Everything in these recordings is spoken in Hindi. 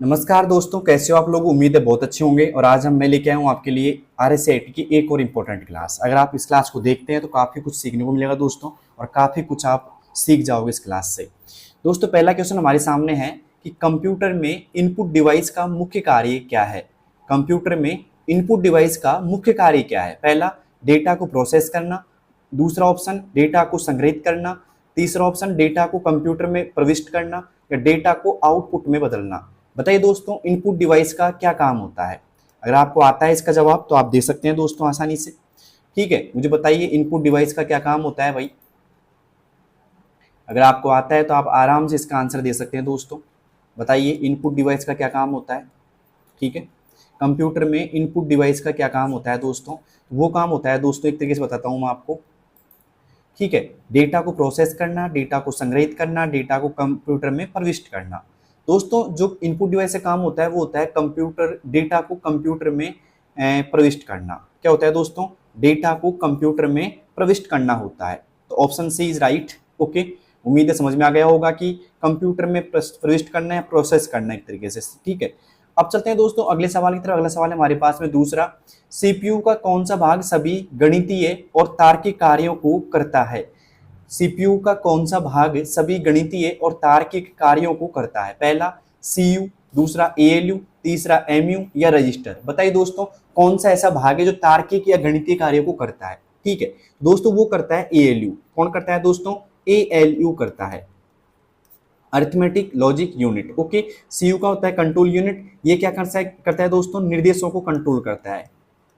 नमस्कार दोस्तों, कैसे हो आप लोग। उम्मीद है बहुत अच्छे होंगे। और आज मैं लेके आया हूँ आपके लिए RSAT की एक और इम्पोर्टेंट क्लास। अगर आप इस क्लास को देखते हैं तो काफ़ी कुछ सीखने को मिलेगा दोस्तों, और काफ़ी कुछ आप सीख जाओगे इस क्लास से। दोस्तों, पहला क्वेश्चन हमारे सामने है कि कंप्यूटर में इनपुट डिवाइस का मुख्य कार्य क्या है। कंप्यूटर में इनपुट डिवाइस का मुख्य कार्य क्या है। पहला, डेटा को प्रोसेस करना। दूसरा ऑप्शन, डेटा को संग्रहित करना। तीसरा ऑप्शन, डेटा को कंप्यूटर में प्रविष्ट करना या डेटा को आउटपुट में बदलना। बताइए दोस्तों, इनपुट डिवाइस का क्या काम होता है। अगर आपको आता है इसका जवाब तो आप दे सकते हैं दोस्तों आसानी से। ठीक है, मुझे बताइए इनपुट डिवाइस का क्या काम होता है भाई। अगर आपको आता है तो आप आराम से इसका आंसर दे सकते हैं दोस्तों। बताइए इनपुट डिवाइस का क्या काम होता है। ठीक है, कंप्यूटर में इनपुट डिवाइस का क्या काम होता है दोस्तों। वो काम होता है दोस्तों, एक तरीके से बताता हूँ मैं आपको। ठीक है, डेटा को प्रोसेस करना, डेटा को संग्रहित करना, डेटा को कंप्यूटर में प्रविष्ट करना। दोस्तों, जो इनपुट डिवाइस से काम होता है वो होता है कंप्यूटर, डेटा को कंप्यूटर में प्रविष्ट करना। क्या होता है दोस्तों, डेटा को कंप्यूटर में प्रविष्ट करना होता है। तो option C is right. Okay, उम्मीद है समझ में आ गया होगा कि कंप्यूटर में प्रविष्ट करना है, प्रोसेस करना एक तरीके से। ठीक है, अब चलते हैं दोस्तों अगले सवाल की तरफ। अगला सवाल है हमारे पास में दूसरा, सीपीयू का कौन सा भाग सभी गणितीय और तार्किक कार्यों को करता है। सीपीयू का कौन सा भाग सभी गणितीय और तार्किक कार्यों को करता है। पहला सीयू, दूसरा एएलयू, तीसरा एमयू या रजिस्टर। बताइए दोस्तों, कौन सा ऐसा भाग है जो तार्किक या गणितीय कार्यों को करता है। ठीक है दोस्तों, वो करता है एएलयू। कौन करता है दोस्तों, एएलयू करता है, arithmetic logic unit. Okay, CU का होता है कंट्रोल यूनिट। ये क्या करता है दोस्तों, निर्देशों को कंट्रोल करता है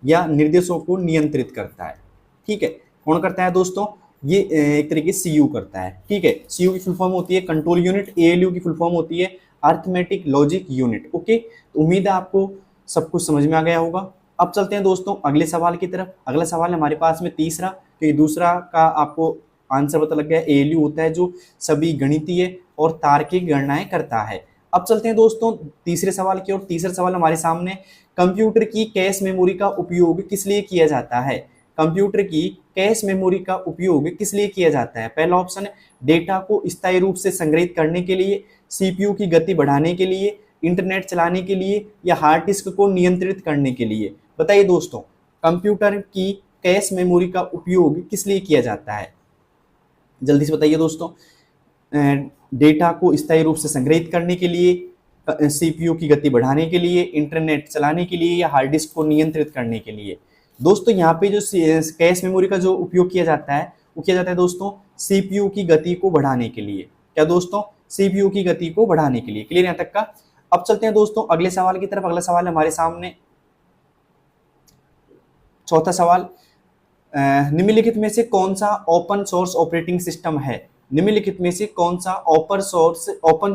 या निर्देशों को नियंत्रित करता है। ठीक है, कौन करता है दोस्तों, ये एक तरीके से सीयू करता है। ठीक है, सीयू की फुल फॉर्म होती है कंट्रोल यूनिट, एएलयू की फुल फॉर्म होती है अरिथमेटिक लॉजिक यूनिट। ओके, तो उम्मीद है आपको सब कुछ समझ में आ गया होगा। अब चलते हैं दोस्तों अगले सवाल की तरफ। अगला सवाल है हमारे पास में तीसरा, क्योंकि दूसरा का आपको आंसर पता लग गया। एएलयू होता है जो सभी गणितीय और तार्किक गणनाएं करता है। अब चलते हैं दोस्तों तीसरे सवाल की ओर। तीसरा सवाल हमारे सामने, कंप्यूटर की कैश मेमोरी का उपयोग किस लिए किया जाता है। कंप्यूटर की कैश मेमोरी का उपयोग किस लिए किया जाता है। पहला ऑप्शन है डेटा को स्थायी रूप से संग्रहित करने के लिए, सीपीयू की गति बढ़ाने के लिए, इंटरनेट चलाने के लिए या हार्ड डिस्क को नियंत्रित करने के लिए। बताइए दोस्तों, कंप्यूटर की कैश मेमोरी का उपयोग किस लिए किया जाता है। जल्दी से बताइए दोस्तों। डेटा को स्थायी रूप से संग्रहित करने के लिए, सीपीयू की गति बढ़ाने के लिए, इंटरनेट चलाने के लिए या हार्ड डिस्क को नियंत्रित करने के लिए। दोस्तों यहाँ पे जो कैश मेमोरी का जो उपयोग किया जाता है वो किया जाता है दोस्तों सीपीयू की गति को बढ़ाने के लिए। क्या दोस्तों, सीपीयू की गति को बढ़ाने के लिए। क्लियर यहाँ तक का। अब चलते हैं दोस्तों अगले सवाल की तरफ। अगला सवाल हमारे सामने चौथा सवाल, निम्नलिखित में से कौन सा ओपन सोर्स ऑपरेटिंग सिस्टम है। निम्नलिखित में से कौन सा ओपन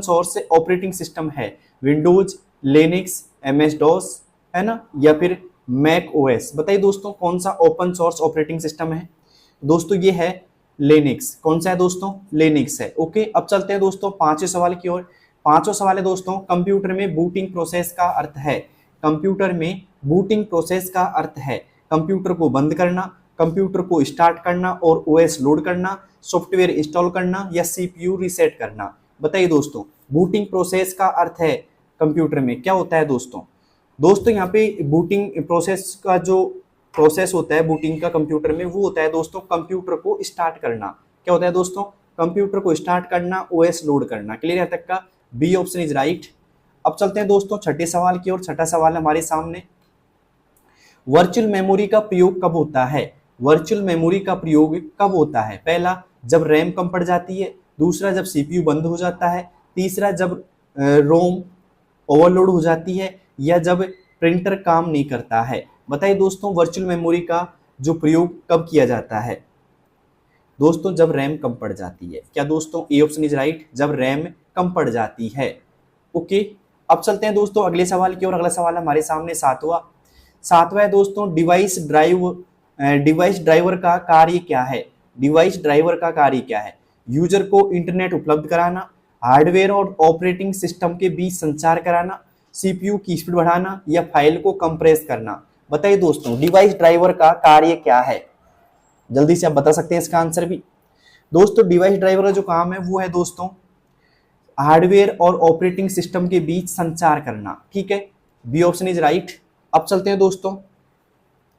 सोर्स ऑपरेटिंग सिस्टम है। विंडोज, लिनक्स, एमएस डॉस है ना, या फिर मैक ओएस। बताइए दोस्तों, कौन सा ओपन सोर्स ऑपरेटिंग सिस्टम है। दोस्तों ये है लिनक्स। कौन सा है दोस्तों, लिनक्स है। ओके, अब चलते हैं दोस्तों पांचवें सवाल की ओर। पांचवा सवाल है दोस्तों, कंप्यूटर में बूटिंग प्रोसेस का अर्थ है। कंप्यूटर में बूटिंग प्रोसेस का अर्थ है कंप्यूटर को बंद करना, कंप्यूटर को स्टार्ट करना और ओएस लोड करना, सॉफ्टवेयर इंस्टॉल करना या सीपीयू रीसेट करना। बताइए दोस्तों, बूटिंग प्रोसेस का अर्थ है कंप्यूटर में क्या होता है दोस्तों। दोस्तों यहाँ पे बूटिंग प्रोसेस का जो प्रोसेस होता है बूटिंग का कंप्यूटर में, वो होता है दोस्तों कंप्यूटर को स्टार्ट करना। क्या होता है दोस्तों, कंप्यूटर को स्टार्ट करना, ओएस लोड करना। क्लियर है तक का। B option is right. अब चलते हैं दोस्तों छठे सवाल की ओर। छठा सवाल हमारे सामने, वर्चुअल मेमोरी का प्रयोग कब होता है। वर्चुअल मेमोरी का प्रयोग कब होता है। पहला, जब रैम कम पड़ जाती है। दूसरा, जब सीपीयू बंद हो जाता है। तीसरा, जब रोम ओवरलोड हो जाती है, या जब प्रिंटर काम नहीं करता है। बताइए दोस्तों, वर्चुअल मेमोरी का जो प्रयोग कब किया जाता है। दोस्तों, जब रैम कम पड़ जाती है। क्या दोस्तों, ए ऑप्शन इज राइट, जब रैम कम पड़ जाती है। ओके, अब चलते हैं दोस्तों अगले सवाल की ओर। अगला सवाल हमारे सामने सातवां है दोस्तों, डिवाइस ड्राइवर का कार्य क्या है। डिवाइस ड्राइवर का कार्य क्या है। यूजर को इंटरनेट उपलब्ध कराना, हार्डवेयर और ऑपरेटिंग सिस्टम के बीच संचार कराना, सीपीयू की स्पीड बढ़ाना या फाइल को कंप्रेस करना। बताइए दोस्तों, डिवाइस ड्राइवर का कार्य क्या है। जल्दी से आप बता सकते हैं इसका आंसर भी। दोस्तों, डिवाइस ड्राइवर का जो काम है वो है दोस्तों हार्डवेयर और ऑपरेटिंग सिस्टम के बीच संचार करना। ठीक है, बी ऑप्शन इज राइट। अब चलते हैं दोस्तों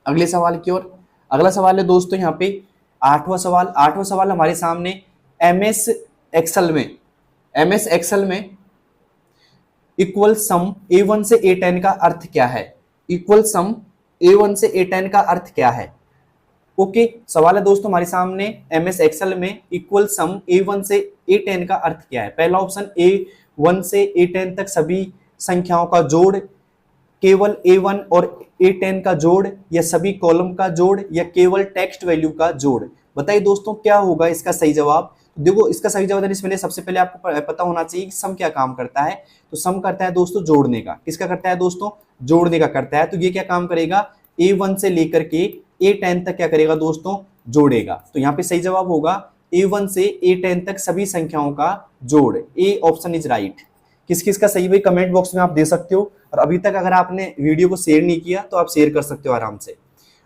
अगले सवाल की ओर। अगला सवाल है दोस्तों यहाँ पे आठवां सवाल हमारे सामने एमएस एक्सेल में इक्वल सम A1 से A10 का अर्थ क्या है? इक्वल सम A1 से A10 का अर्थ क्या है? ओके, सवाल है दोस्तों हमारे सामने एमएस एक्सेल में इक्वल सम A1 से A10 का अर्थ क्या है? पहला ऑप्शन A1 से A10 तक सभी संख्याओं का जोड़, केवल A1 और A10 का जोड़, या सभी कॉलम का जोड़, या केवल टेक्स्ट वैल्यू का जोड़। बताइए दोस्तों क्या होगा इसका सही जवाब। देखो इसका सही जवाब देने से पहले सबसे पहले आपको पता होना चाहिए कि सम क्या काम करता है। तो सम करता है दोस्तों जोड़ने का। किसका करता है दोस्तों? जोड़ने का करता है। तो ये क्या काम करेगा? A1 से लेकर के A10 तक क्या करेगा दोस्तों? जोड़ेगा। तो यहाँ पे सही जवाब होगा A1 से A10 तक सभी संख्याओं का जोड़। A option is right. किस किस का सही भाई कमेंट बॉक्स में आप दे सकते हो। और अभी तक अगर आपने वीडियो को शेयर नहीं किया तो आप शेयर कर सकते हो आराम से।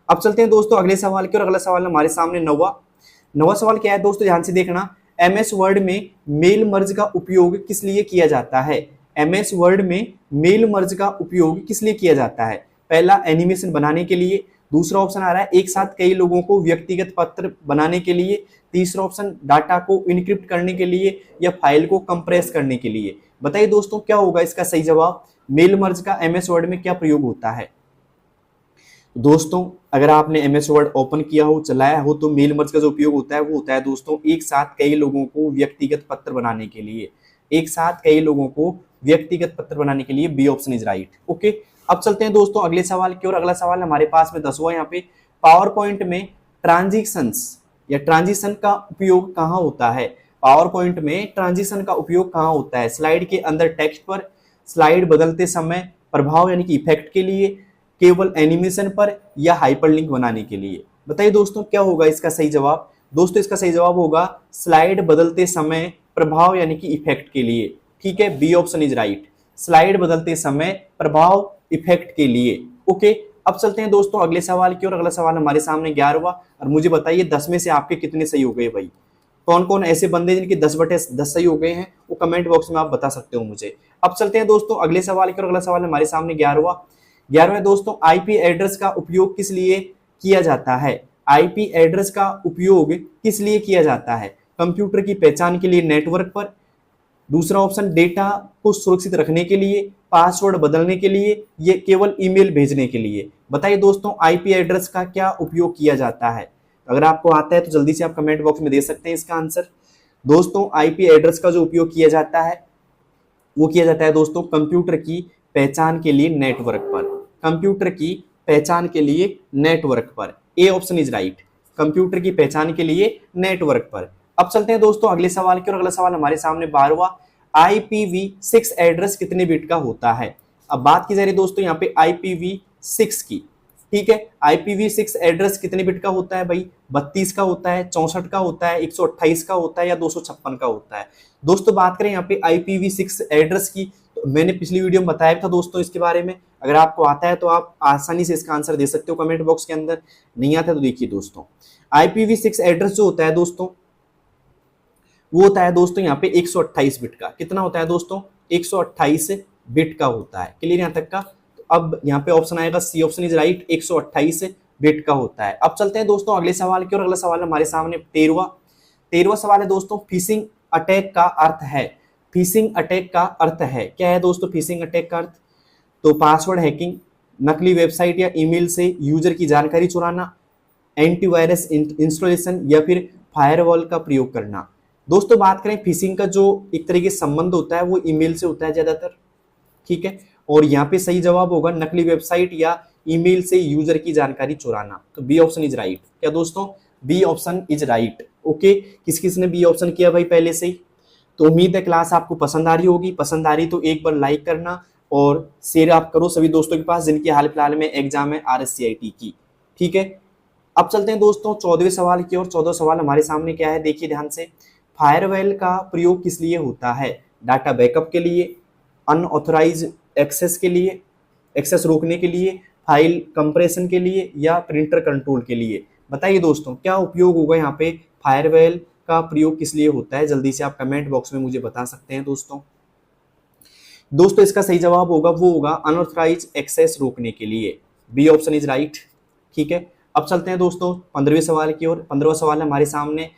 अब चलते हैं दोस्तों अगले सवाल की और। अगला सवाल हमारे सामने नवा सवाल क्या है दोस्तों, ध्यान से देखना। एमएस वर्ड में मेल मर्ज का उपयोग किस लिए किया जाता है? एमएस वर्ड में मेल मर्ज का उपयोग किस लिए किया जाता है? पहला एनिमेशन बनाने के लिए, दूसरा ऑप्शन आ रहा है एक साथ कई लोगों को व्यक्तिगत पत्र बनाने के लिए, तीसरा ऑप्शन डाटा को इनक्रिप्ट करने के लिए, या फाइल को कंप्रेस करने के लिए। बताइए दोस्तों क्या होगा इसका सही जवाब। मेल मर्ज का एमएस वर्ड में क्या प्रयोग होता है? दोस्तों अगर आपने एमएस वर्ड ओपन किया हो, चलाया हो, तो मेल मर्ज का जो उपयोग होता है वो होता है दोस्तों एक साथ कई लोगों को व्यक्तिगत पत्र बनाने के लिए। एक साथ कई लोगों को व्यक्तिगत पत्र बनाने के लिए B option is right. Okay, अब चलते हैं दोस्तों अगले सवाल की ओर। अगला सवाल हमारे पास में 10वां यहाँ पे, पावर पॉइंट में ट्रांजिशंस या ट्रांजिशन का उपयोग कहाँ होता है? पावर पॉइंट में ट्रांजिशन का उपयोग कहाँ होता है? स्लाइड के अंदर टेक्स्ट पर, स्लाइड बदलते समय, प्रभाव यानी कि इफेक्ट के लिए, केवल एनिमेशन पर, या हाइपरलिंक बनाने के लिए। बताइए दोस्तों क्या होगा इसका सही जवाब। दोस्तों इसका सही जवाब होगा स्लाइड बदलते समय, प्रभाव यानी कि इफेक्ट के लिए। ठीक है, B option is right. Slide बदलते समय, प्रभाव, इफेक्ट के लिए। ओके, अब चलते हैं दोस्तों अगले सवाल की ओर। अगला सवाल हमारे सामने 11वां। और मुझे बताइए 10 में से आपके कितने सही हो गए भाई। कौन कौन ऐसे बंदे जिनके 10/10 सही हो गए हैं वो कमेंट बॉक्स में आप बता सकते हो मुझे। अब चलते हैं दोस्तों अगले सवाल की ओर। अगला सवाल हमारे सामने 11वां दोस्तों, आईपी एड्रेस का उपयोग किस लिए किया जाता है? आईपी एड्रेस का उपयोग किस लिए किया जाता है? कंप्यूटर की पहचान के लिए, नेटवर्क पर, दूसरा ऑप्शन डेटा को सुरक्षित रखने के लिए, पासवर्ड बदलने के लिए, ये केवल ईमेल भेजने के लिए। बताइए दोस्तों आईपी एड्रेस का क्या उपयोग किया जाता है? अगर आपको आता है तो जल्दी से आप कमेंट बॉक्स में दे सकते हैं इसका आंसर। दोस्तों आईपी एड्रेस का जो उपयोग किया जाता है वो किया जाता है दोस्तों कंप्यूटर की पहचान के लिए, नेटवर्क पर। कंप्यूटर की पहचान के लिए नेटवर्क पर। A option is right. Computer की पहचान के लिए नेटवर्क पर। अब चलते हैं दोस्तों अगले सवाल की ओर। अगला सवाल हमारे सामने 12वां, IPv6 एड्रेस कितने बिट का होता है? अब बात की जा रही है दोस्तों यहाँ पे IPv6 की। ठीक है, IPv6 एड्रेस कितने बिट का होता है भाई? 32 का होता है, 64 का होता है, 128 का होता है, या 256 का होता है? दोस्तों बात करें यहाँ पे IPv6 एड्रेस की, तो मैंने पिछली वीडियो में बताया था दोस्तों इसके बारे में। अगर आपको आता है तो आप आसानी से इसका आंसर दे सकते हो कमेंट बॉक्स के अंदर। नहीं आता तो देखिए दोस्तों, IPv6 एड्रेस जो होता है दोस्तों वो होता है दोस्तों यहाँ पे 128 बिट का। कितना होता है दोस्तों? 128 बिट का होता है। क्लियर यहाँ तक का? तो अब यहाँ पे ऑप्शन आएगा C option is right, 128 bit का होता है। अब चलते हैं दोस्तों अगले सवाल की ओर। अगला सवाल हमारे सामने 13वां सवाल है दोस्तों, फिशिंग अटैक का अर्थ है। फिशिंग अटैक का अर्थ है क्या है दोस्तों? फिशिंग अटैक का अर्थ तो पासवर्ड हैकिंग, नकली वेबसाइट या ईमेल से यूजर की जानकारी चुराना, एंटीवायरस इंस्टॉलेशन, या फिर फायरवॉल का प्रयोग करना। दोस्तों बात करें फिशिंग का जो एक तरीके से संबंध होता है वो ईमेल से होता है ज्यादातर। ठीक है, और यहाँ पे सही जवाब होगा नकली वेबसाइट या ईमेल से यूजर की जानकारी चुराना। तो बी ऑप्शन इज राइट। क्या दोस्तों? B option is right. Okay, किस किस ने बी ऑप्शन किया भाई पहले से ही? तो उम्मीद है क्लास आपको पसंद आ रही होगी। पसंद आ रही तो एक बार लाइक करना और शेयर आप करो सभी दोस्तों के पास जिनकी हाल फिलहाल में एग्जाम है RSCIT की। ठीक है, अब चलते हैं दोस्तों 14वें सवाल की ओर। 14वां सवाल हमारे सामने क्या है, देखिए ध्यान से। फायरवॉल का प्रयोग किस लिए होता है? डाटा बैकअप के लिए, अनऑथराइज एक्सेस के लिए, एक्सेस रोकने के लिए, फाइल कंप्रेशन के लिए, या प्रिंटर कंट्रोल के लिए। बताइए दोस्तों क्या उपयोग होगा यहाँ पे फायरवॉल का प्रयोग किस लिए होता है, जल्दी से आप कमेंट बॉक्स में मुझे बता सकते हैं दोस्तों। दोस्तों इसका सही जवाब होगा वो होगा अनऑथराइज एक्सेस रोकने के लिए, बी ऑप्शन इज राइट। ठीक है, अब चलते हैं दोस्तों 15वें सवाल की ओर। 15वां सवाल है हमारे सामने,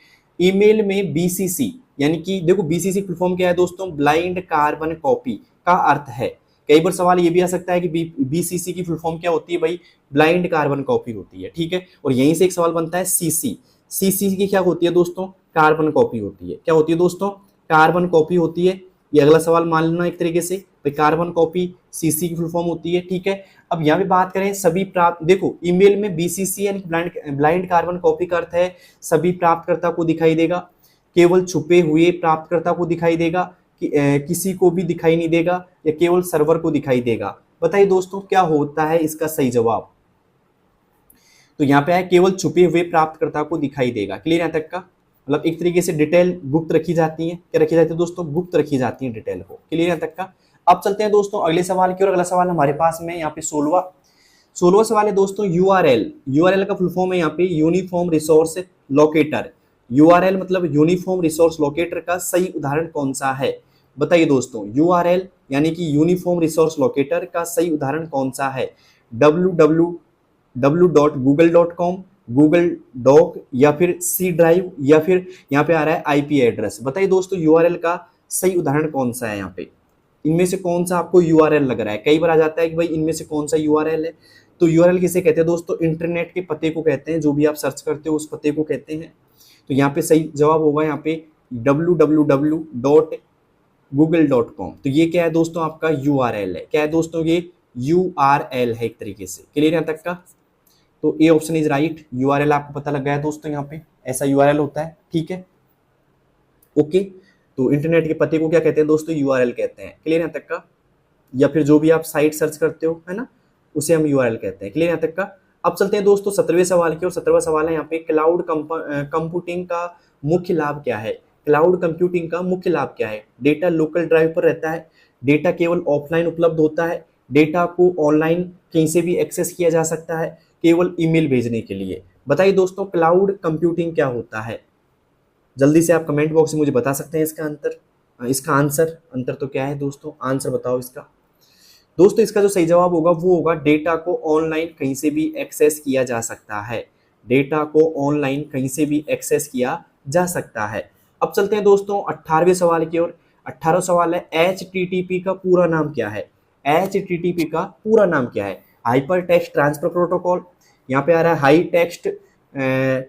ईमेल में बीसीसी यानी कि देखो बीसीसी फुल फॉर्म क्या है दोस्तों, ब्लाइंड कार्बन कॉपी का अर्थ है। कई बार सवाल ये भी आ सकता है कि बीसीसी की फुल फॉर्म क्या होती है भाई, ब्लाइंड कार्बन कॉपी होती है। ठीक है, और यहीं से एक सवाल बनता है सीसी, सीसी की क्या होती है दोस्तों, कार्बन कॉपी होती है। क्या होती है दोस्तों, कार्बन कॉपी होती है। ये अगला सवाल मान लेना एक तरीके से, भाई कार्बन कॉपी सीसी की फुल फॉर्म होती है। ठीक है, अब यहाँ पे बात करें सभी प्राप्त, देखो ईमेल में बीसीसी यानी ब्लाइंड कार्बन कॉपी का अर्थ है सभी प्राप्तकर्ता को दिखाई देगा, केवल छुपे हुए प्राप्तकर्ता को दिखाई देगा, किसी को भी दिखाई नहीं देगा, या केवल सर्वर को दिखाई देगा। बताइए दोस्तों क्या होता है इसका सही जवाब। तो यहाँ पे है केवल छुपे हुए प्राप्तकर्ता को दिखाई देगा। क्लियर यहाँ तक का, मतलब एक तरीके से डिटेल गुप्त रखी जाती है। क्या रखी जाती है दोस्तों, गुप्त रखी जाती है डिटेल को। क्लियर यहाँ तक का। अब चलते हैं दोस्तों अगले सवाल की ओर। अगला सवाल हमारे पास में यहाँ पे 16वां सवाल है दोस्तों, यूआरएल। यूआरएल का फुल फॉर्म है यहाँ पे यूनिफॉर्म रिसोर्स लोकेटर। यूआरएल मतलब यूनिफॉर्म रिसोर्स लोकेटर का सही उदाहरण कौन सा है। बताइए दोस्तों, यूआरएल यानी कि यूनिफॉर्म रिसोर्स लोकेटर का सही उदाहरण कौन सा है, www.google.com, गूगल डॉक, या फिर सी ड्राइव, या फिर यहाँ पे आ रहा है आईपी एड्रेस। बताइए दोस्तों यूआरएल का सही उदाहरण कौन सा है, यहाँ पे इनमें से कौन सा आपको यूआरएल लग रहा है। कई बार आ जाता है कि भाई इनमें से कौन सा यूआरएल है। तो यूआरएल किसे कहते हैं दोस्तों, इंटरनेट के पते को कहते हैं, जो भी आप सर्च करते हो उस पते को कहते हैं। तो यहाँ पे सही जवाब होगा यहाँ पे www.google.com। तो ये क्या है दोस्तों, आपका यूआरएल है। क्या है दोस्तों, ये यूआरएल है एक तरीके से। क्लियर यहाँ तक का, तो A option is right. URL आपको पता लग गया है दोस्तों, यहाँ पे ऐसा यूआरएल होता है। ठीक है, ओके। तो इंटरनेट के पते को क्या कहते हैं दोस्तों, यूआरएल कहते हैं। क्लियर यहाँ तक का, या फिर जो भी आप साइट सर्च करते हो है ना, उसे हम यूआरएल कहते हैं। क्लियर यहाँ तक का। अब चलते हैं दोस्तों 17वें सवाल की, और 17वां सवाल है यहाँ पे, क्लाउड कंप्यूटिंग का मुख्य लाभ क्या है। क्लाउड कंप्यूटिंग का मुख्य लाभ क्या है, डेटा लोकल ड्राइव पर रहता है, डेटा केवल ऑफलाइन उपलब्ध होता है, डेटा को ऑनलाइन कहीं से भी एक्सेस किया जा सकता है, केवल ईमेल भेजने के लिए। बताइए दोस्तों क्लाउड कंप्यूटिंग क्या होता है, जल्दी से आप कमेंट बॉक्स में मुझे बता सकते हैं इसका आंसर। अंतर तो क्या है दोस्तों, आंसर बताओ इसका। दोस्तों इसका जो सही जवाब होगा वो होगा डेटा को ऑनलाइन कहीं से भी एक्सेस किया जा सकता है, डेटा को ऑनलाइन कहीं से भी एक्सेस किया जा सकता है। अब चलते हैं दोस्तों 18वें सवाल की ओर। 18वां सवाल है, HTTP का पूरा नाम क्या है। HTTP का पूरा नाम क्या है, हाइपर टेक्स्ट ट्रांसफर प्रोटोकॉल, यहाँ पे आ रहा है हाई टेक्स्ट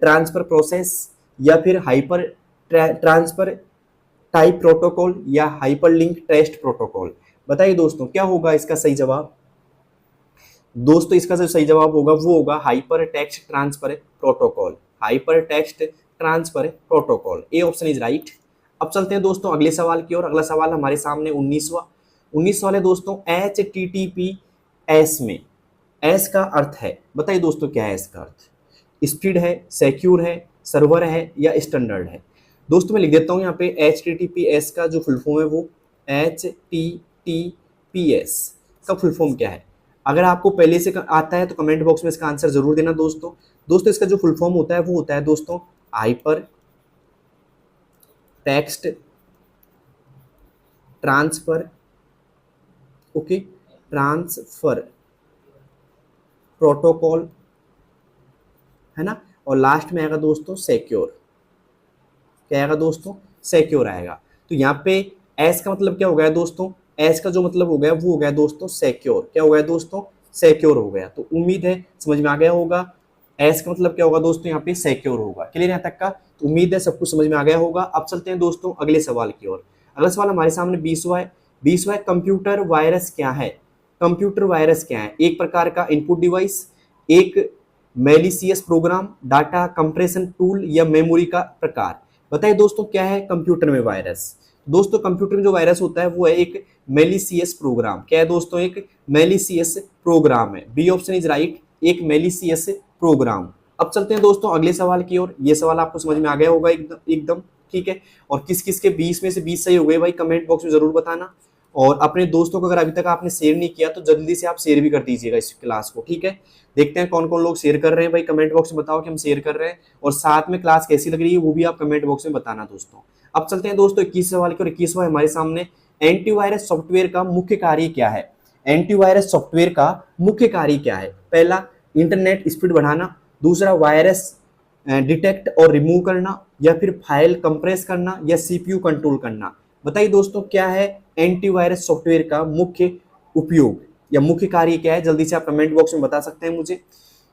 ट्रांसफर प्रोसेस, या फिर हाइपर ट्रांसफर टाइप प्रोटोकॉल, या हाइपरलिंक टेक्स्ट प्रोटोकॉल। बताइए दोस्तों क्या होगा इसका सही जवाब। दोस्तों इसका जो सही जवाब होगा वो होगा hyper text transfer protocol, hyper text transfer protocol. A option is right. अब चलते हैं दोस्तों अगले सवाल की ओर। अगला सवाल हमारे सामने 19वां सवाल है दोस्तों, HTTPS में एस का अर्थ है। बताइए दोस्तों क्या है इसका अर्थ, स्पीड है, सिक्योर है, सर्वर है, या स्टैंडर्ड है। दोस्तों मैं लिख देता हूँ यहाँ पे HTTPS का जो फुल फॉर्म है वो HTTPS का फुल फॉर्म क्या है। अगर आपको पहले से आता है तो कमेंट बॉक्स में इसका आंसर जरूर देना दोस्तों। दोस्तों इसका जो फुल फॉर्म होता है वो होता है दोस्तों hyper text transfer, okay, transfer protocol है ना, और लास्ट में आएगा दोस्तों सिक्योर। क्या आएगा दोस्तों, सिक्योर आएगा। तो यहाँ पे एस का मतलब क्या हो गया दोस्तों, एस का जो मतलब हो गया वो हो गया दोस्तों सिक्योर। क्या हो गया दोस्तों, सिक्योर हो गया। तो उम्मीद है समझ में आ गया होगा, एस का मतलब क्या होगा दोस्तों, यहाँ पे सिक्योर होगा। क्लियर यहाँ तक का, तो उम्मीद है सब कुछ समझ में आ गया होगा। अब चलते हैं दोस्तों अगले सवाल की ओर। अगला सवाल हमारे सामने 20वां है। कंप्यूटर वायरस क्या है। कंप्यूटर वायरस क्या है, एक प्रकार का इनपुट डिवाइस, एक malicious program, data compression tool, या मेमोरी का प्रकार। बताइए दोस्तों क्या है कंप्यूटर में वायरस। दोस्तों कंप्यूटर में जो वायरस होता है वो है एक मैलिशियस प्रोग्राम। क्या है दोस्तों, एक मैलिशियस प्रोग्राम है। बी ऑप्शन इज राइट, एक मैलिशियस प्रोग्राम। अब चलते हैं दोस्तों अगले सवाल की ओर। ये सवाल आपको समझ में आ गया होगा एकदम ठीक है। और किस किस के 20 में से 20 सही हो गए भाई कमेंट बॉक्स में जरूर बताना। और अपने दोस्तों को अगर अभी तक आपने शेयर नहीं किया तो जल्दी से आप शेयर भी कर दीजिएगा इस क्लास को, ठीक है। देखते हैं कौन कौन लोग शेयर कर रहे हैं भाई, कमेंट बॉक्स में बताओ कि हम शेयर कर रहे हैं, और साथ में क्लास कैसी लग रही है वो भी आप कमेंट बॉक्स में बताना दोस्तों। अब चलते हैं दोस्तों 21 सवाल की, और 21वां हमारे सामने, एंटीवायरस सॉफ्टवेयर का मुख्य कार्य क्या है। एंटीवायरस सॉफ्टवेयर का मुख्य कार्य क्या है। पहला, इंटरनेट स्पीड बढ़ाना, दूसरा वायरस डिटेक्ट और रिमूव करना, या फिर फाइल कंप्रेस करना, या सीपीयू कंट्रोल करना। बताइए दोस्तों क्या है एंटीवायरस सॉफ्टवेयर का मुख्य उपयोग या मुख्य कार्य क्या है, जल्दी से आप कमेंट बॉक्स में बता सकते हैं मुझे।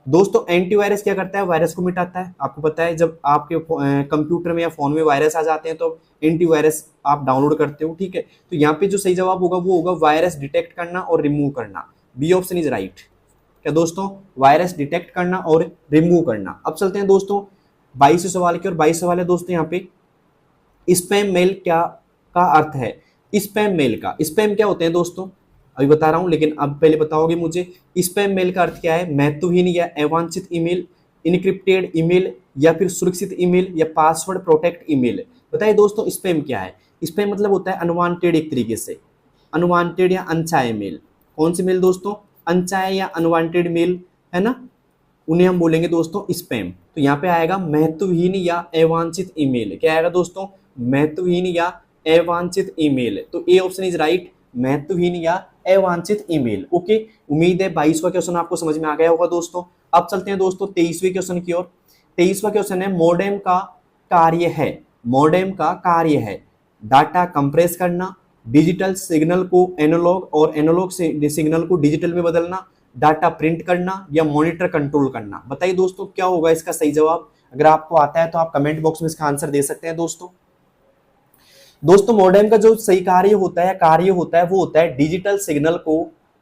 दोस्तों एंटीवायरस क्या करता है, वायरस को मिटाता है। आपको पता है जब आपके कंप्यूटर में या फोन में वायरस आ जाते हैं तो एंटीवायरस आप डाउनलोड करते हो, ठीक है। तो यहाँ पे जो सही जवाब होगा वो होगा वायरस डिटेक्ट करना और रिमूव करना। B option is right. क्या दोस्तों, वायरस डिटेक्ट करना और रिमूव करना। अब चलते हैं दोस्तों 22 सवाल की, और 22 सवाल है दोस्तों यहाँ पे, स्पैम मेल क्या का अर्थ है। स्पैम मेल का, स्पैम क्या होते हैं दोस्तों अभी बता रहा हूं, लेकिन अब पहले बताओगे मुझे स्पैम मेल का अर्थ क्या है। महत्वहीन या अवांछित ईमेल, इनक्रिप्टेड ईमेल, या फिर सुरक्षित ईमेल, या पासवर्ड प्रोटेक्ट ईमेल। बताइए दोस्तों स्पैम क्या है। स्पैम मतलब होता है अनवांटेड, एक तरीके से अनवांटेड या अनचाहे मेल। कौन सी मेल दोस्तों, अनचाहे या अनवांटेड मेल, है ना, उन्हें हम बोलेंगे दोस्तों स्पैम। तो यहाँ पे आएगा महत्वहीन या अवांछित ईमेल। क्या आएगा दोस्तों, महत्वहीन या अवांछित ईमेल। तो ए ऑप्शन इज राइट, महत्वहीन या अवांछित ईमेल। ओके, उम्मीद है 22वां क्वेश्चन आपको समझ में आ गया होगा दोस्तों। अब चलते हैं दोस्तों 23वें क्वेश्चन की ओर। 23वां क्वेश्चन है, मॉडेम का कार्य है। मॉडेम का कार्य है डाटा कंप्रेस करना, डिजिटल सिग्नल को एनालॉग और एनालॉग सिग्नल को डिजिटल में बदलना, डाटा प्रिंट करना, या मॉनिटर कंट्रोल करना। बताइए दोस्तों क्या होगा इसका सही जवाब। अगर आपको आता है तो आप कमेंट बॉक्स में इसका आंसर दे सकते हैं दोस्तों। दोस्तों मॉडेम का जो सही कार्य होता है वो होता है डिजिटल सिग्नल को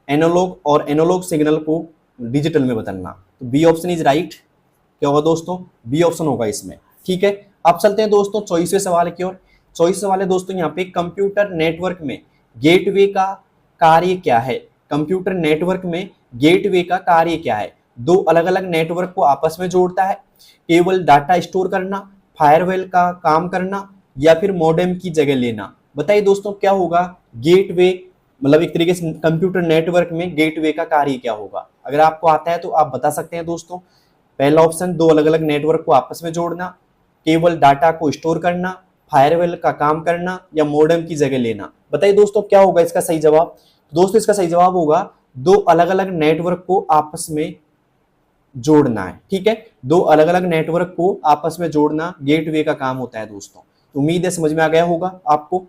एनालॉग और एनालॉग सिग्नल को डिजिटल में बदलना। तो बी ऑप्शन इज राइट। क्या होगा दोस्तों, बी ऑप्शन होगा इसमें, ठीक है। अब चलते हैं दोस्तों 24वें सवाल की ओर। 24 सवाल है दोस्तों यहाँ पे, कंप्यूटर नेटवर्क में गेटवे का कार्य क्या है। कंप्यूटर नेटवर्क में गेटवे का कार्य क्या है। दो अलग अलग नेटवर्क को आपस में जोड़ता है, केवल डाटा स्टोर करना, फायरवॉल का काम करना, या फिर मॉडेम की जगह लेना। बताइए दोस्तों क्या होगा गेटवे, मतलब एक तरीके से कंप्यूटर नेटवर्क में गेटवे का कार्य क्या होगा। अगर आपको आता है तो आप बता सकते हैं दोस्तों। पहला ऑप्शन, दो अलग अलग नेटवर्क को आपस में जोड़ना, केवल डाटा को स्टोर करना, फायरवॉल का काम करना, या मॉडेम की जगह लेना। बताइए दोस्तों क्या होगा इसका सही जवाब। दोस्तों इसका सही जवाब होगा दो अलग अलग नेटवर्क को आपस में जोड़ना है, ठीक है। दो अलग अलग नेटवर्क को आपस में जोड़ना गेटवे का काम होता है दोस्तों। तो उम्मीद है समझ में आ गया होगा आपको।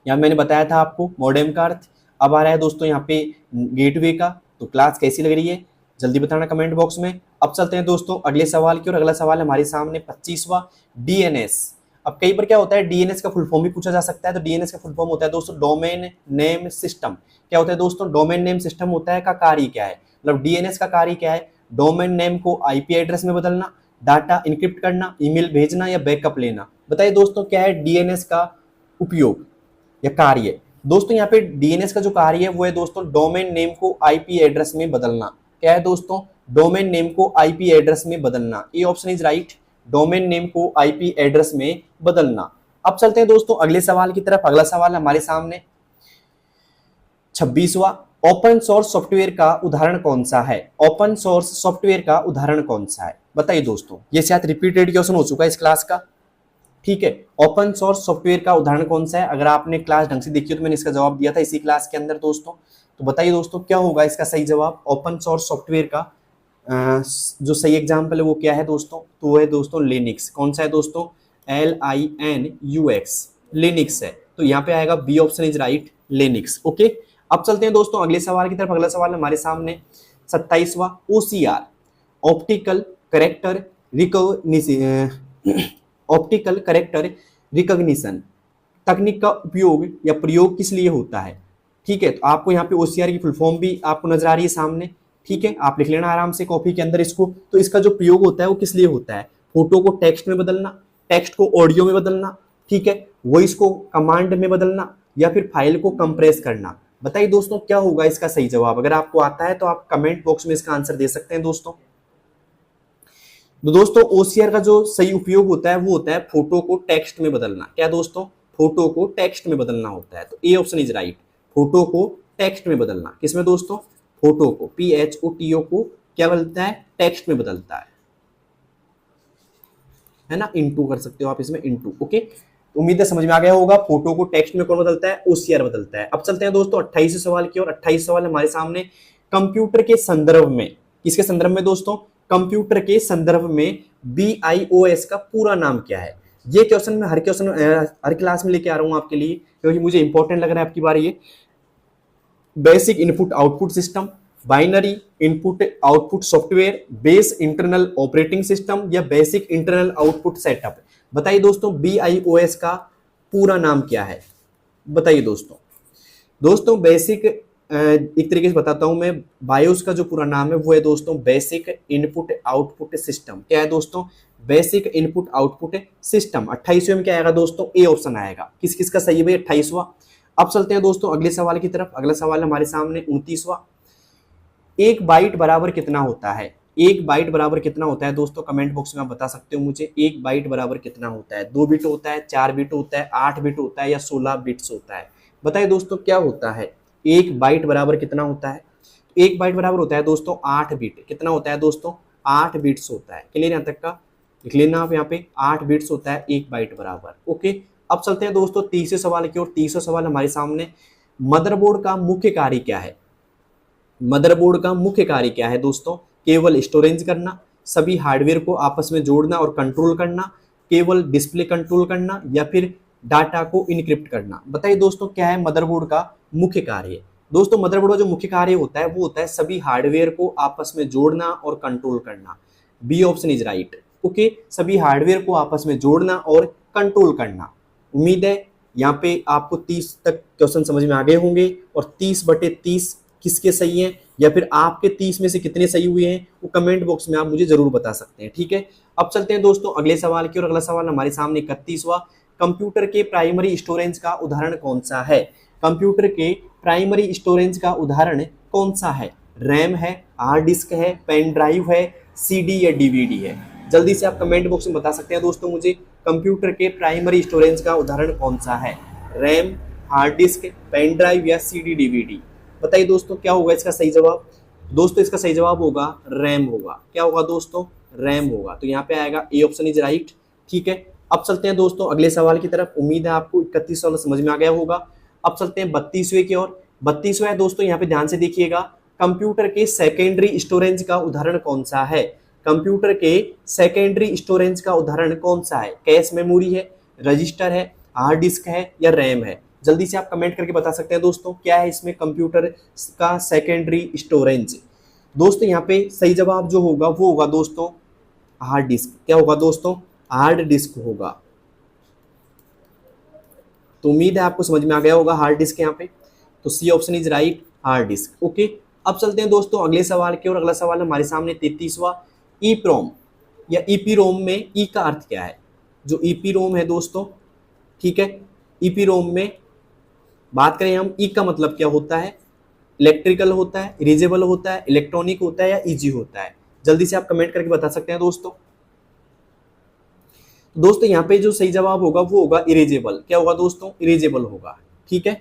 यहाँ मैंने बताया था आपको मॉडेम का अर्थ। अब आ रहा है दोस्तों यहाँ पे गेटवे का। तो क्लास कैसी लग रही है जल्दी बताना कमेंट बॉक्स में। अब चलते हैं दोस्तों अगले सवाल की, और अगला सवाल हमारे सामने 25वां, डीएनएस। अब कई बार क्या होता है डीएनएस का फुल फॉर्म भी पूछा जा सकता है। तो डीएनएस का फुल फॉर्म होता है दोस्तों डोमेन नेम सिस्टम। क्या होता है दोस्तों, डोमेन नेम सिस्टम होता है का कार्य क्या है। मतलब डीएनएस का कार्य क्या है, डोमेन नेम को आईपी एड्रेस में बदलना, डाटा इनक्रिप्ट करना, ईमेल भेजना, या बैकअप लेना। बताइए दोस्तों क्या है डीएनएस का उपयोग या कार्य। दोस्तों यहाँ पे डीएनएस का जो कार्य है वो है दोस्तों डोमेन नेम को आईपी एड्रेस में बदलना। क्या है दोस्तों, डोमेन नेम को आईपी एड्रेस में बदलना। A option is right, domain name को आईपी एड्रेस में बदलना। अब चलते हैं दोस्तों अगले सवाल की तरफ। अगला सवाल हमारे सामने 26वां, ओपन सोर्स सॉफ्टवेयर का उदाहरण कौन सा है। ओपन सोर्स सॉफ्टवेयर का उदाहरण कौन सा है। बताइए दोस्तों, ये शायद रिपीटेड क्वेश्चन हो चुका है इस क्लास का, ठीक है। ओपन सोर्स सॉफ्टवेयर का उदाहरण कौन सा है। अगर आपने क्लास ढंग से देखी हो तो मैंने इसका जवाब दिया था इसी क्लास के अंदर दोस्तों। तो बताइए दोस्तों क्या होगा इसका सही जवाब। ओपन सोर्स सॉफ्टवेयर का जो सही एग्जाम्पल है वो क्या है दोस्तों, तो वो है दोस्तों लिनक्स। कौन सा है दोस्तों, LINUX, लिनक्स है। तो यहाँ पे आएगा B option is right, Linux. Okay, अब चलते हैं दोस्तों अगले सवाल की तरफ। अगला सवाल हमारे सामने 27वां, OCR, optical character optical character recognition तकनीक का उपयोग या प्रयोग किस लिए होता है। ठीक है, तो आपको यहाँ पे OCR की फुल फॉर्म भी आपको नजर आ रही है सामने, ठीक है। आप लिख लेना आराम से कॉपी के अंदर इसको। तो इसका जो प्रयोग होता है वो किस लिए होता है, फोटो को टेक्स्ट में बदलना, टेक्स्ट को ऑडियो में बदलना, ठीक है, वॉइस को कमांड में बदलना, या फिर फाइल को कंप्रेस करना। बताइए दोस्तों क्या होगा इसका सही जवाब। अगर आपको आता है तो आप कमेंट बॉक्स में इसका आंसर दे सकते हैं दोस्तों। तो दोस्तों OCR का जो सही उपयोग होता है वो होता है फोटो को टेक्स्ट में बदलना। क्या दोस्तों, फोटो को टेक्स्ट में बदलना होता है। तो A option is right, photo को टेक्स्ट में बदलना। किसमें दोस्तों? फोटो को, PHOTO को क्या बदलता है? टेक्स्ट में बदलता है ना। इनटू कर सकते हो आप इसमें, इनटू। ओके, उम्मीद है समझ में आ गया होगा। फोटो को टेक्स्ट में कौन बदलता है? OCR बदलता है। अब चलते हैं दोस्तों 28 सवाल की ओर। 28 सवाल हमारे सामने कंप्यूटर के संदर्भ में, किसके संदर्भ में दोस्तों? कंप्यूटर के संदर्भ में BIOS का पूरा नाम क्या है? ये क्वेश्चन मैं हर क्लास में लेके आ रहा हूं आपके लिए, क्योंकि मुझे इंपॉर्टेंट लग रहा है आपकी बार ये। Basic input output system, binary input output software, base internal operating system या बेसिक इंटरनल आउटपुट सेटअप। बताइए दोस्तों BIOS का पूरा नाम क्या है? बताइए दोस्तों बेसिक, एक तरीके से बताता हूं मैं, बायोस का जो पूरा नाम है वो है दोस्तों बेसिक इनपुट आउटपुट सिस्टम। क्या है दोस्तों? Basic input output system. 28वें में क्या आएगा दोस्तों? ए ऑप्शन आएगा। किस किस का सही है भाई? 28वां। अब चलते हैं दोस्तों अगले सवाल की तरफ। अगला सवाल हमारे सामने 29वां। एक बाइट बराबर कितना होता है? एक बाइट बराबर कितना होता है दोस्तों? कमेंट बॉक्स में आप बता सकते हो मुझे। एक बाइट बराबर कितना होता है? 2 बिट होता है, 4 बिट होता है, 8 बिट होता है या 16 बिट्स होता है? बताइए दोस्तों क्या होता है? एक बाइट बराबर कितना होता है? एक बाइट बराबर होता है दोस्तों 8 बिट। कितना होता है दोस्तों? 8 बिट्स होता है। क्लियर यहाँ तक का? लिख लेना आप यहाँ पे, 8 बिट्स होता है एक बाइट बराबर। ओके, अब चलते हैं दोस्तों 30वें सवाल की ओर। 30वां सवाल हमारे सामने, मदरबोर्ड का मुख्य कार्य क्या है? मदरबोर्ड का मुख्य कार्य क्या है दोस्तों? केवल स्टोरेज करना, सभी हार्डवेयर को आपस में जोड़ना और कंट्रोल करना, केवल डिस्प्ले कंट्रोल करना या फिर डाटा को इनक्रिप्ट करना। बताइए दोस्तों क्या है मदरबोर्ड का मुख्य कार्य? दोस्तों मदरबोर्ड का जो मुख्य कार्य होता है वो होता है सभी हार्डवेयर को आपस में जोड़ना और कंट्रोल करना। B option is right. Okay, सभी हार्डवेयर को आपस में जोड़ना और कंट्रोल करना। उम्मीद है यहाँ पे आपको 30 तक क्वेश्चन समझ में आ गए होंगे। और 30/30 किसके सही हैं या फिर आपके 30 में से कितने सही हुए हैं वो कमेंट बॉक्स में आप मुझे जरूर बता सकते हैं। ठीक है, अब चलते हैं दोस्तों अगले सवाल की ओर। अगला सवाल हमारे सामने 31वां, कंप्यूटर के प्राइमरी स्टोरेज का उदाहरण कौन सा है? कंप्यूटर के प्राइमरी स्टोरेज का उदाहरण कौन सा है? रैम है, हार्ड डिस्क है, पेन ड्राइव है, CD या DVD है? जल्दी से आप कमेंट बॉक्स में बता सकते हैं दोस्तों मुझे, कंप्यूटर के प्राइमरी स्टोरेज का उदाहरण कौन सा है? RAM, hard disk, pen drive या CD DVD? बताइए दोस्तों क्या होगा इसका सही जवाब? दोस्तों इसका सही जवाब होगा रैम होगा। क्या होगा दोस्तों? रैम होगा। तो यहाँ पे आएगा ए ऑप्शन इज राइट। ठीक है, अब चलते हैं दोस्तों अगले सवाल की तरफ। उम्मीद है आपको 31 सवाल समझ में आ गया होगा। अब चलते हैं 32वें की ओर। 32वां है दोस्तों, यहाँ पे ध्यान से देखिएगा, कंप्यूटर के सेकेंडरी स्टोरेज का उदाहरण कौन सा है? कंप्यूटर के सेकेंडरी स्टोरेज का उदाहरण कौन सा है? कैश मेमोरी है, रजिस्टर है, हार्ड डिस्क है या रैम है? जल्दी से आप कमेंट करके बता सकते हैं दोस्तों क्या है इसमें कंप्यूटर का सेकेंडरी स्टोरेज। दोस्तों यहाँ पे सही जवाब जो होगा वो होगा दोस्तों हार्ड डिस्क। क्या होगा दोस्तों? हार्ड डिस्क होगा। तो उम्मीद है आपको समझ में आ गया होगा हार्ड डिस्क यहाँ पे। तो C option is right, hard disk. Okay, अब चलते हैं दोस्तों अगले सवाल की ओर। अगला सवाल हमारे सामने 33वां, EEPROM या EEPROM में ई का अर्थ क्या है? जो EEPROM है दोस्तों, ठीक है, EEPROM में बात करें हम, ई का मतलब क्या होता है? इलेक्ट्रिकल होता है, इरेजेबल होता है, इलेक्ट्रॉनिक होता है या इजी होता है? जल्दी से आप कमेंट करके बता सकते हैं दोस्तों। दोस्तों यहाँ पे जो सही जवाब होगा वो होगा इरेजेबल। क्या होगा दोस्तों? इरेजेबल होगा। ठीक है,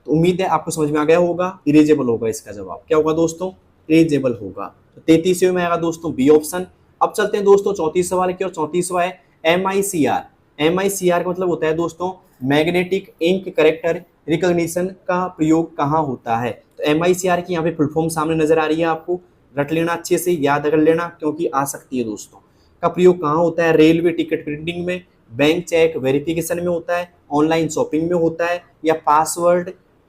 तो उम्मीद है आपको समझ में आ गया होगा, इरेजेबल होगा इसका जवाब। क्या होगा दोस्तों? इरेजेबल होगा। तो 33वें में आएगा दोस्तों बी ऑप्शन। अब चलते हैं दोस्तों 34 सवाल की और 34वां है MICR। MICR का मतलब होता है दोस्तों मैग्नेटिक इंक करेक्टर रिकॉग्निशन का प्रयोग कहाँ होता है? तो MICR की यहाँ पे फुल फॉर्म सामने नजर आ रही है आपको, रट लेना अच्छे से, याद कर लेना क्योंकि आ सकती है दोस्तों। का प्रयोग कहाँ होता है? रेलवे टिकट प्रिंटिंग में, बैंक चेक वेरिफिकेशन में होता है, ऑनलाइन शॉपिंग में होता है या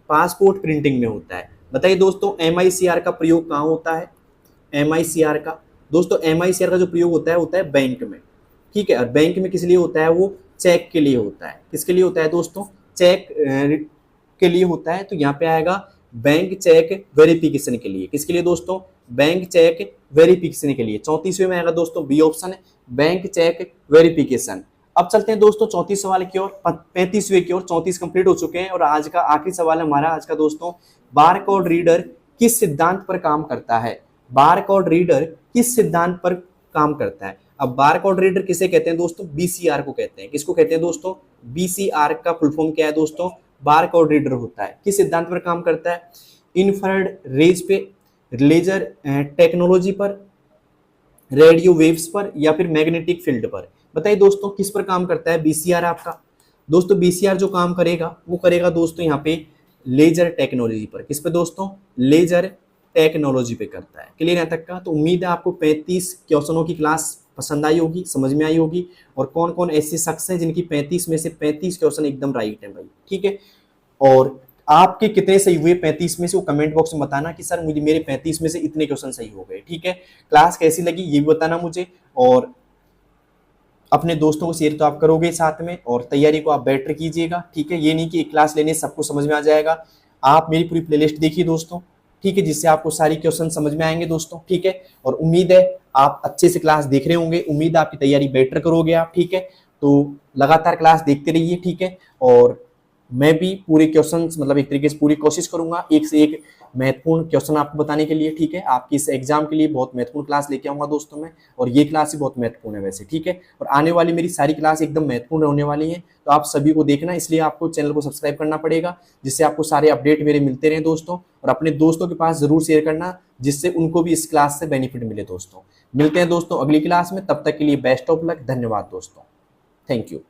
पासपोर्ट प्रिंटिंग में होता है? बताइए दोस्तों MICR का प्रयोग कहाँ होता है? MICR का दोस्तों, MICR का जो प्रयोग होता है बैंक में। ठीक है, और बैंक में किस लिए होता है? वो चेक के लिए होता है। किसके लिए होता है दोस्तों? चेक के लिए होता है। तो यहाँ पे आएगा बैंक चेक वेरिफिकेशन के लिए। किसके लिए दोस्तों? बैंक चेक वेरिफिकेशन के लिए। 34वें में आएगा दोस्तों बी ऑप्शन है, बैंक चेक वेरिफिकेशन। अब चलते हैं दोस्तों 34 सवाल की ओर, 35वें की ओर। 34 कंप्लीट हो चुके हैं और आज का आखिरी सवाल हमारा आज का दोस्तों, बारकोड रीडर किस सिद्धांत पर काम करता है? बारकोड रीडर किस सिद्धांत पर काम करता है? अब बार कोड रीडर किसे कहते हैं दोस्तों? बीसीआर को कहते हैं। किसको कहते हैं दोस्तों? बीसीआर का फुल फॉर्म क्या है दोस्तों? बार कोड रीडर होता है। किस सिद्धांत पर काम करता है? इंफ्रारेड रेज पे, लेजर टेक्नोलॉजी पर, रेडियो वेव्स पर, या फिर मैग्नेटिक फील्ड पर। बताइए दोस्तों किस पर काम करता है बीसीआर आपका? दोस्तों बीसीआर जो काम करेगा वो करेगा दोस्तों यहाँ पे लेजर टेक्नोलॉजी पर। किस पे दोस्तों? लेजर टेक्नोलॉजी पे करता है। क्लियर यहाँ तक का? तो उम्मीद है आपको 35 क्वेश्चनों की क्लास पसंद आई होगी, समझ में आई होगी, और कौन कौन ऐसे शख्स हैं जिनकी 35 में से 35 क्वेश्चन एकदम राइट है भाई। ठीक है, और आपके कितने सही हुए 35 में से वो कमेंट बॉक्स में बताना कि सर मुझे मेरे 35 में से इतने क्वेश्चन सही हो गए। ठीक है, क्लास कैसी लगी ये भी बताना मुझे, और अपने दोस्तों को शेयर तो आप करोगे साथ में, और तैयारी को आप बेटर कीजिएगा। ठीक है, ये नहीं कि एक क्लास लेने सबको समझ में आ जाएगा। आप मेरी पूरी प्लेलिस्ट देखिए दोस्तों, ठीक है, जिससे आपको सारी क्वेश्चन समझ में आएंगे दोस्तों। ठीक है, और उम्मीद है आप अच्छे से क्लास देख रहे होंगे, उम्मीद है आपकी तैयारी बेटर करोगे आप। ठीक है, तो लगातार क्लास देखते रहिए। ठीक है, और मैं भी पूरे क्वेश्चंस मतलब एक तरीके से पूरी कोशिश करूंगा एक से एक महत्वपूर्ण क्वेश्चन आपको बताने के लिए। ठीक है, आपकी इस एग्जाम के लिए बहुत महत्वपूर्ण क्लास लेके आऊंगा दोस्तों मैं, और ये क्लास भी बहुत महत्वपूर्ण है वैसे। ठीक है, और आने वाली मेरी सारी क्लास एकदम महत्वपूर्ण होने वाली है, तो आप सभी को देखना, इसलिए आपको चैनल को सब्सक्राइब करना पड़ेगा, जिससे आपको सारे अपडेट मेरे मिलते रहे दोस्तों। और अपने दोस्तों के पास जरूर शेयर करना, जिससे उनको भी इस क्लास से बेनिफिट मिले दोस्तों। मिलते हैं दोस्तों अगली क्लास में, तब तक के लिए बेस्ट ऑफ लक। धन्यवाद दोस्तों, थैंक यू।